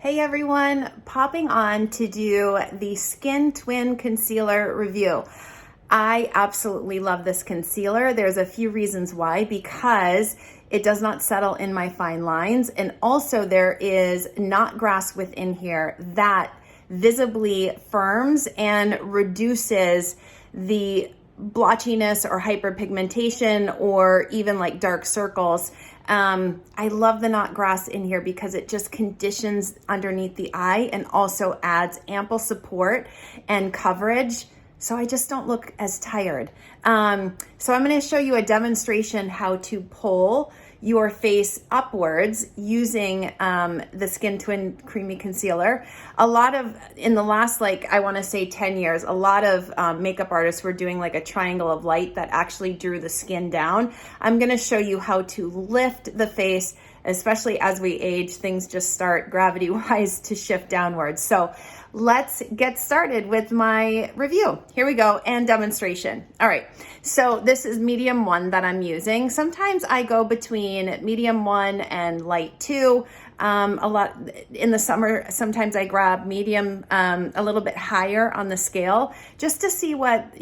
Hey everyone, popping on to do the Skin Twin Concealer review. I absolutely love this concealer. There's a few reasons why, because it does not settle in my fine lines, and also there is knot grass within here that visibly firms and reduces the blotchiness or hyperpigmentation or even like dark circles. I love the knot grass in here because it just conditions underneath the eye and also adds ample support and coverage, so I just don't look as tired. So I'm going to show you a demonstration how to pull your face upwards using the Skin Twin Creamy Concealer. In the last, I want to say 10 years, a lot of makeup artists were doing like a triangle of light that actually drew the skin down. I'm going to show you how to lift the face, especially as we age, things just start gravity-wise to shift downwards. So let's get started with my review. Here we go, and demonstration. All right, so this is medium 1 that I'm using. Sometimes I go between medium 1 and light 2. A lot in the summer, sometimes I grab medium a little bit higher on the scale just to see what,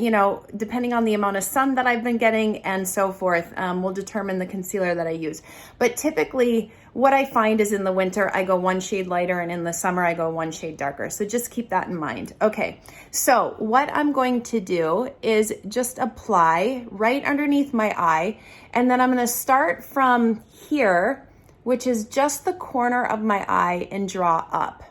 depending on the amount of sun that I've been getting and so forth, will determine the concealer that I use. But typically what I find is in the winter, I go 1 shade lighter, and in the summer, I go 1 shade darker. So just keep that in mind. Okay, so what I'm going to do is just apply right underneath my eye, and then I'm gonna start from here, which is just the corner of my eye, and draw up.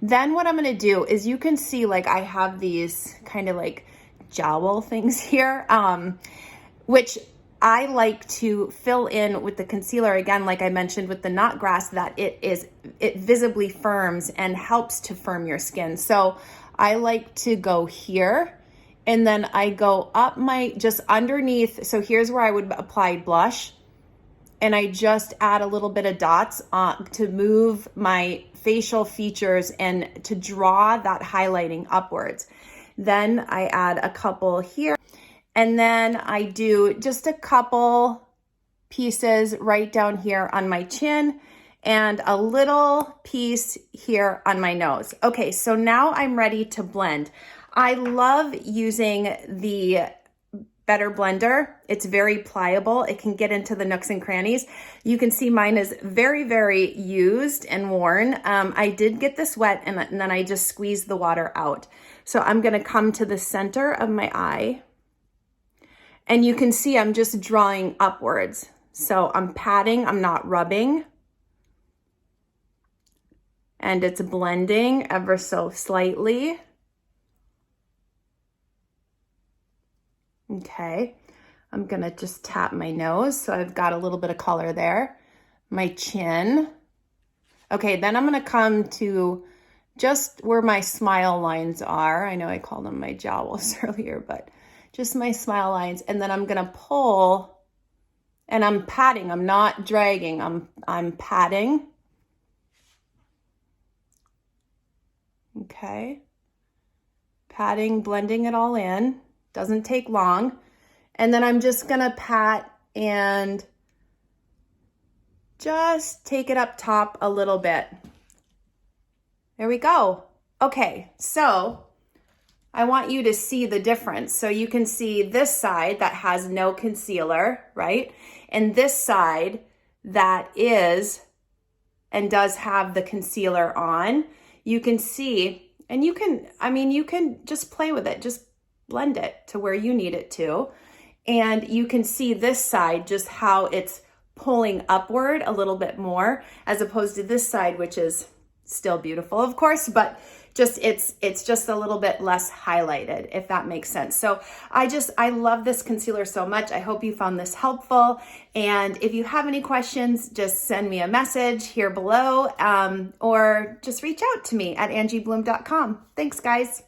Then what I'm gonna do is, you can see I have these kind of like jowl things here, which I like to fill in with the concealer, again, like I mentioned with the knot grass, that it visibly firms and helps to firm your skin. So I like to go here, and then I go up just underneath. So here's where I would apply blush, and I just add a little bit of dots to move my facial features and to draw that highlighting upwards. Then I add a couple here, and then I do just a couple pieces right down here on my chin and a little piece here on my nose. Okay, so now I'm ready to blend. I love using the Better blender. It's very pliable. It can get into the nooks and crannies. You can see mine is very, very used and worn. I did get this wet, and then I just squeezed the water out. So I'm gonna come to the center of my eye, and you can see I'm just drawing upwards. So I'm patting, I'm not rubbing. And it's blending ever so slightly. Okay, I'm gonna just tap my nose, so I've got a little bit of color there. My chin. Okay, then I'm gonna come to just where my smile lines are. I know I called them my jowls earlier, but just my smile lines. And then I'm gonna pull, and I'm patting, I'm not dragging, I'm patting. Okay, patting, blending it all in. Doesn't take long. And then I'm just gonna pat and just take it up top a little bit. There we go. Okay, so I want you to see the difference. So you can see this side that has no concealer, right? And this side that is and does have the concealer on. You can see, and you can just play with it. Just blend it to where you need it to. And you can see this side, just how it's pulling upward a little bit more, as opposed to this side, which is still beautiful, of course, but just it's just a little bit less highlighted, if that makes sense. So I love this concealer so much. I hope you found this helpful. And if you have any questions, just send me a message here below, or just reach out to me at angiebloom.com. Thanks, guys.